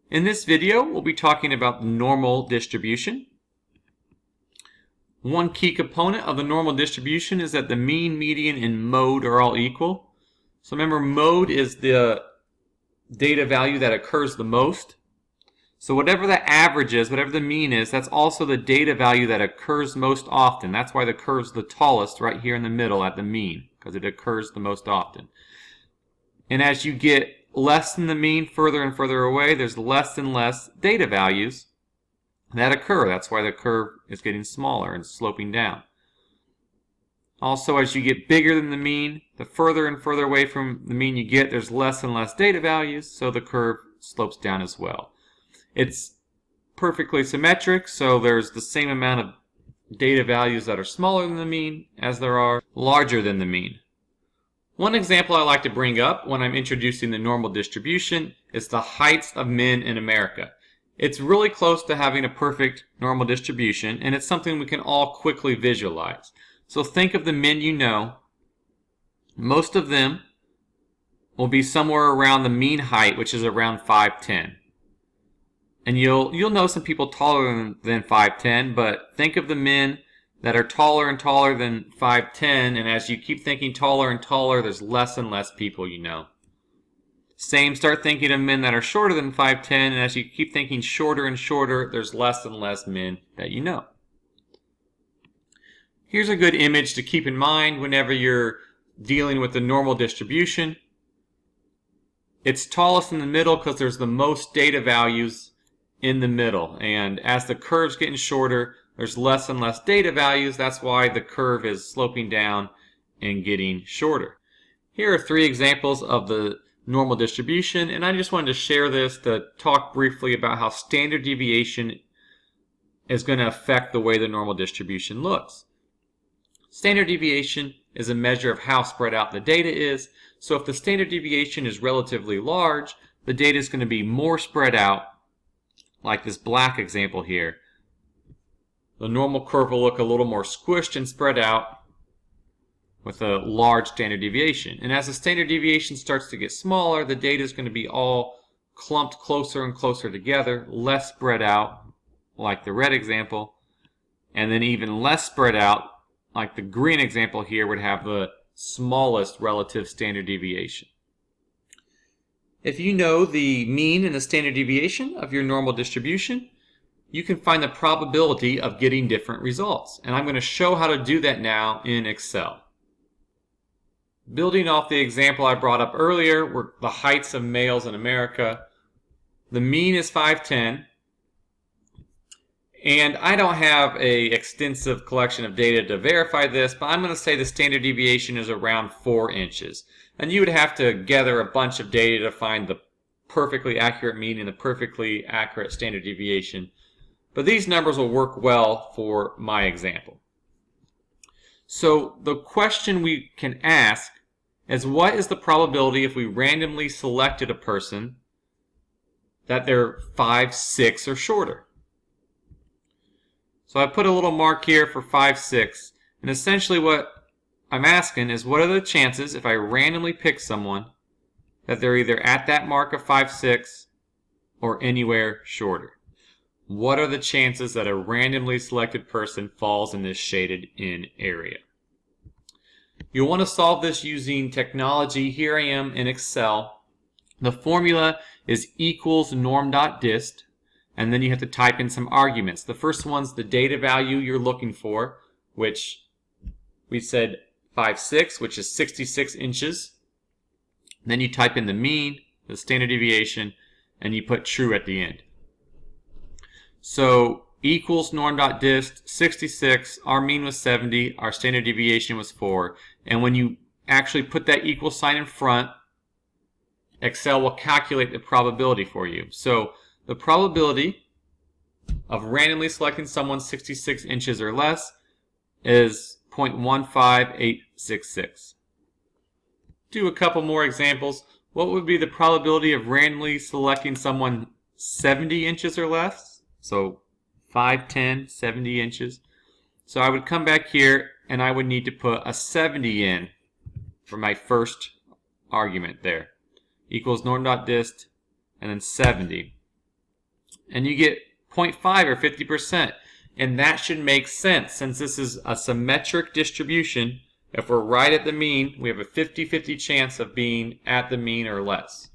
In this video, we'll be talking about the normal distribution. One key component of the normal distribution is that the mean, median, and mode are all equal. So remember, mode is the data value that occurs the most. So whatever the average is, whatever the mean is, that's also the data value that occurs most often. That's why the curve's the tallest right here in the middle at the mean, because it occurs the most often. And as you get less than the mean further and further away, there's less and less data values that occur. That's why the curve is getting smaller and sloping down. Also, as you get bigger than the mean, the further and further away from the mean you get, there's less and less data values, so the curve slopes down as well. It's perfectly symmetric, so there's the same amount of data values that are smaller than the mean as there are larger than the mean. One example I like to bring up when I'm introducing the normal distribution is the heights of men in America. It's really close to having a perfect normal distribution, and it's something we can all quickly visualize. So think of the men you know. Most of them will be somewhere around the mean height, which is around 5'10". And you'll know some people taller than 5'10", but think of the men that are taller and taller than 5'10", and as you keep thinking taller and taller, there's less and less people you know. Same, start thinking of men that are shorter than 5'10", and as you keep thinking shorter and shorter, there's less and less men that you know. Here's a good image to keep in mind whenever you're dealing with the normal distribution. It's tallest in the middle because there's the most data values in the middle, and as the curve's getting shorter, there's less and less data values. That's why the curve is sloping down and getting shorter. Here are 3 examples of the normal distribution, and I just wanted to share this to talk briefly about how standard deviation is going to affect the way the normal distribution looks. Standard deviation is a measure of how spread out the data is. So if the standard deviation is relatively large, the data is going to be more spread out, like this black example here. The normal curve will look a little more squished and spread out with a large standard deviation. And as the standard deviation starts to get smaller, the data is going to be all clumped closer and closer together, less spread out, like the red example, and then even less spread out, like the green example here would have the smallest relative standard deviation. If you know the mean and the standard deviation of your normal distribution, you can find the probability of getting different results. And I'm going to show how to do that now in Excel. Building off the example I brought up earlier, were the heights of males in America. The mean is 5'10", and I don't have an extensive collection of data to verify this, but I'm going to say the standard deviation is around 4 inches. And you would have to gather a bunch of data to find the perfectly accurate mean and the perfectly accurate standard deviation. But these numbers will work well for my example. So the question we can ask is, what is the probability if we randomly selected a person that they're 5'6" or shorter? So I put a little mark here for 5'6", and essentially what I'm asking is, what are the chances if I randomly pick someone that they're either at that mark of 5'6" or anywhere shorter? What are the chances that a randomly selected person falls in this shaded in area? You'll want to solve this using technology. Here I am in Excel. The formula is equals norm.dist, and then you have to type in some arguments. The first one's the data value you're looking for, which we said 5'6", which is 66 inches. Then you type in the mean, the standard deviation, and you put true at the end. So equals norm.dist, 66, our mean was 70, our standard deviation was 4. And when you actually put that equal sign in front, Excel will calculate the probability for you. So the probability of randomly selecting someone 66 inches or less is 0.15866. Do a couple more examples. What would be the probability of randomly selecting someone 70 inches or less? So 5'10", 70 inches. So I would come back here and I would need to put a 70 in for my first argument there. Equals norm.dist and then 70. and you get 0.5 or 50%. And that should make sense since this is a symmetric distribution. If we're right at the mean, we have a 50-50 chance of being at the mean or less.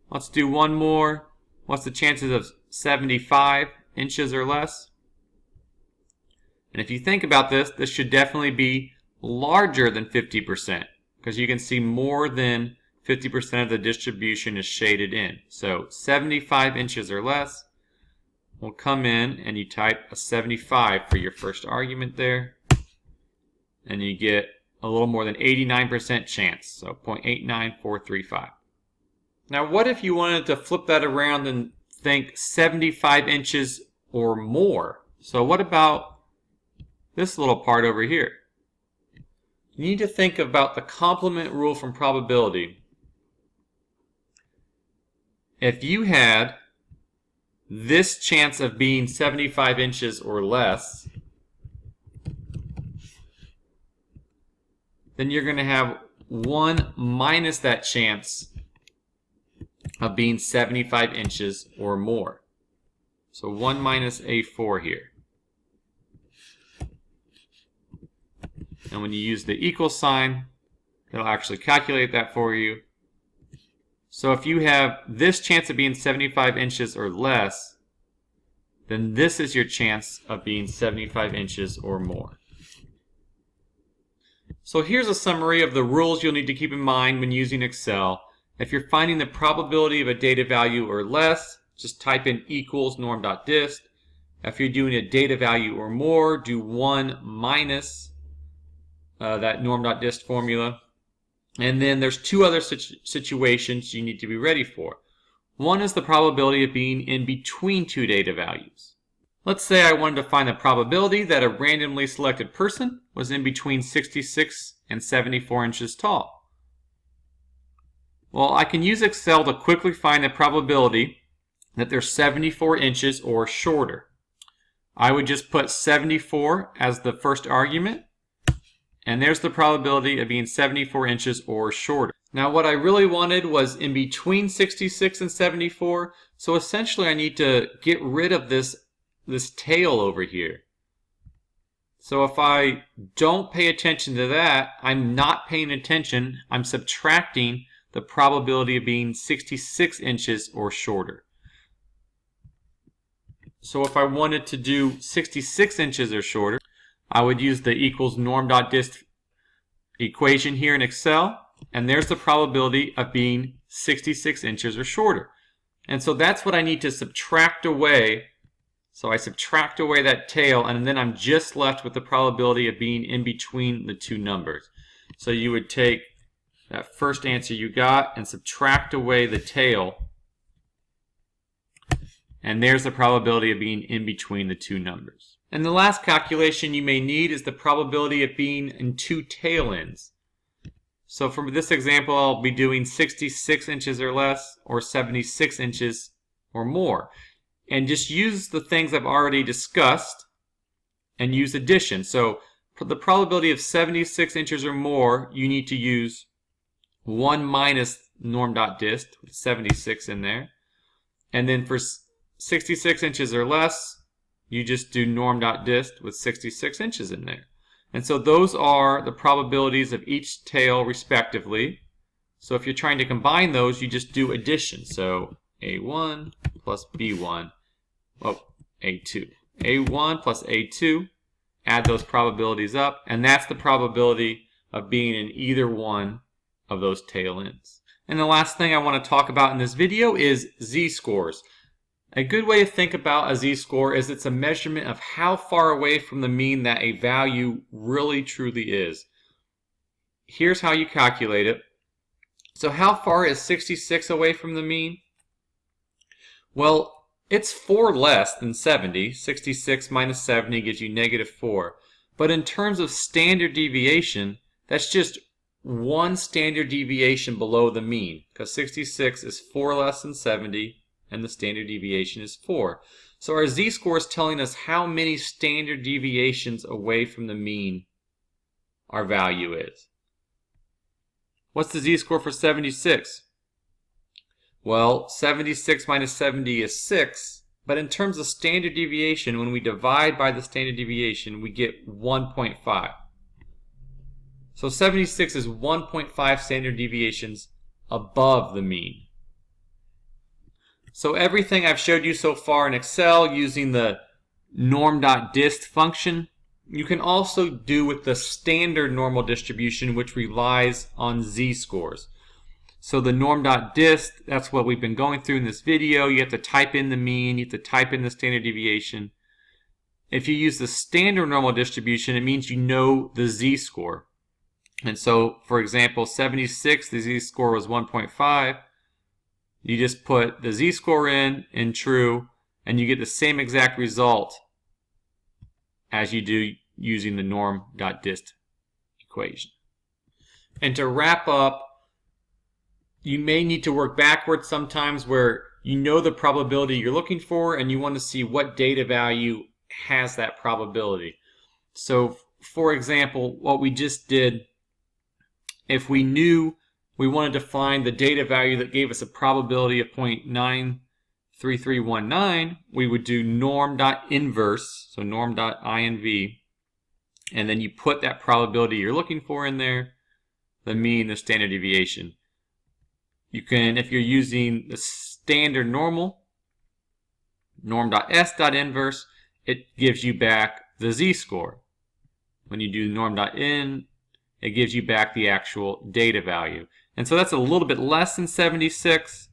Let's do one more. What's the chances of 75 inches or less? And if you think about this, this should definitely be larger than 50% because you can see more than 50% of the distribution is shaded in. So 75 inches or less will come in and you type a 75 for your first argument there. And you get a little more than 89% chance, so 0.89435. Now what if you wanted to flip that around and think 75 inches or more? So what about this little part over here? You need to think about the complement rule from probability. If you had this chance of being 75 inches or less, then you're going to have 1 minus that chance of being 75 inches or more. So 1 minus A4 here. And when you use the equal sign, it'll actually calculate that for you. So if you have this chance of being 75 inches or less, then this is your chance of being 75 inches or more. So here's a summary of the rules you'll need to keep in mind when using Excel. If you're finding the probability of a data value or less, just type in equals norm.dist. If you're doing a data value or more, do 1 minus that norm.dist formula. And then there's two other situations you need to be ready for. One is the probability of being in between two data values. Let's say I wanted to find the probability that a randomly selected person was in between 66 and 74 inches tall. Well, I can use Excel to quickly find the probability that they're 74 inches or shorter. I would just put 74 as the first argument, and there's the probability of being 74 inches or shorter. Now what I really wanted was in between 66 and 74, so essentially I need to get rid of this tail over here. So if I don't pay attention to that, I'm not paying attention, I'm subtracting the probability of being 66 inches or shorter. So if I wanted to do 66 inches or shorter, I would use the equals norm.dist equation here in Excel, and there's the probability of being 66 inches or shorter. And so that's what I need to subtract away. So I subtract away that tail, and then I'm just left with the probability of being in between the two numbers. So you would take that first answer you got and subtract away the tail, and there's the probability of being in between the two numbers. And the last calculation you may need is the probability of being in two tail ends. So for this example, I'll be doing 66 inches or less, or 76 inches or more. And just use the things I've already discussed and use addition. So for the probability of 76 inches or more, you need to use 1 minus norm.dist with 76 in there. And then for 66 inches or less, you just do norm.dist with 66 inches in there. And so those are the probabilities of each tail respectively. So if you're trying to combine those, you just do addition. So A1 plus B1, A2. A1 plus A2, add those probabilities up, and that's the probability of being in either one of those tail ends. And the last thing I want to talk about in this video is z-scores. A good way to think about a z-score is it's a measurement of how far away from the mean that a value really truly is. Here's how you calculate it. So how far is 66 away from the mean? Well, it's 4 less than 70. 66 minus 70 gives you -4. But in terms of standard deviation, that's just one standard deviation below the mean, because 66 is 4 less than 70. And the standard deviation is 4. So our z-score is telling us how many standard deviations away from the mean our value is. What's the z-score for 76? Well, 76 minus 70 is 6, but in terms of standard deviation, when we divide by the standard deviation, we get 1.5. So 76 is 1.5 standard deviations above the mean. So everything I've showed you so far in Excel using the norm.dist function, you can also do with the standard normal distribution, which relies on z-scores. So the norm.dist, that's what we've been going through in this video. You have to type in the mean, you have to type in the standard deviation. If you use the standard normal distribution, it means you know the z-score. And so, for example, 76, the z-score was 1.5. You just put the z-score in true, and you get the same exact result as you do using the norm.dist equation. And to wrap up, you may need to work backwards sometimes where you know the probability you're looking for and you want to see what data value has that probability. So, for example, what we just did, if we knew we wanted to find the data value that gave us a probability of 0.93319, we would do norm.inverse, so norm.inv, and then you put that probability you're looking for in there, the mean, the standard deviation. You can, if you're using the standard normal, norm.s.inverse, it gives you back the z-score. When you do norm.in, it gives you back the actual data value. And so that's a little bit less than 76.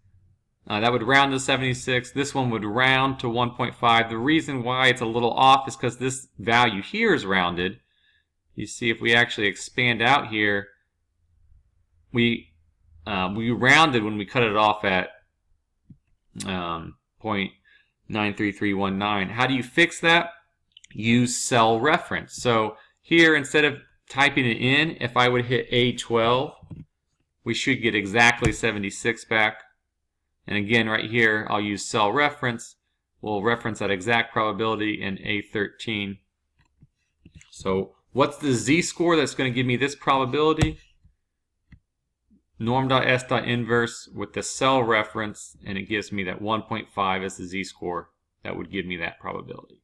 That would round to 76. This one would round to 1.5. The reason why it's a little off is because this value here is rounded. You see, if we actually expand out here, we rounded when we cut it off at 0.93319. How do you fix that? Use cell reference. So here, instead of typing it in, if I would hit A12, we should get exactly 76 back. And again, right here, I'll use cell reference. We'll reference that exact probability in A13. So what's the z-score that's going to give me this probability? Norm.s.inverse with the cell reference, and it gives me that 1.5 as the z-score that would give me that probability.